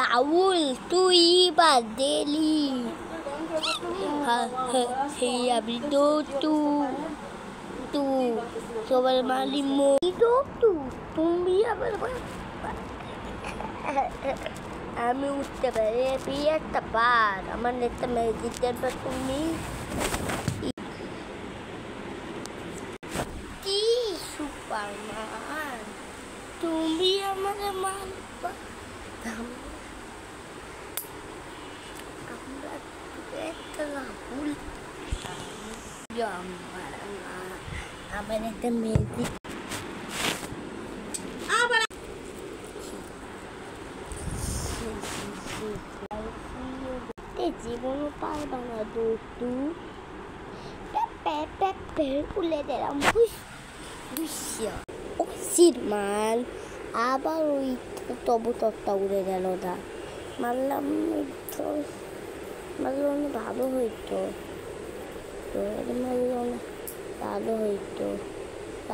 আউল তুই বাদেলি আমি তো তু সবার মালি তো তুমি আবার আমি উঠতে পারি একটা বার আমার নেতা মেজিদের বা তুমি কি সুপারম্যান তুমি আমাদের মানবা আমরা একটা ভুল আমার একটা মেজিক জীবনও পারবা না দু উলে দিলাম মান আবার ওই তবু তত্তা উড়ে গেল না মারলাম মারলে ভালো হইতো মারলে ভালো হইতো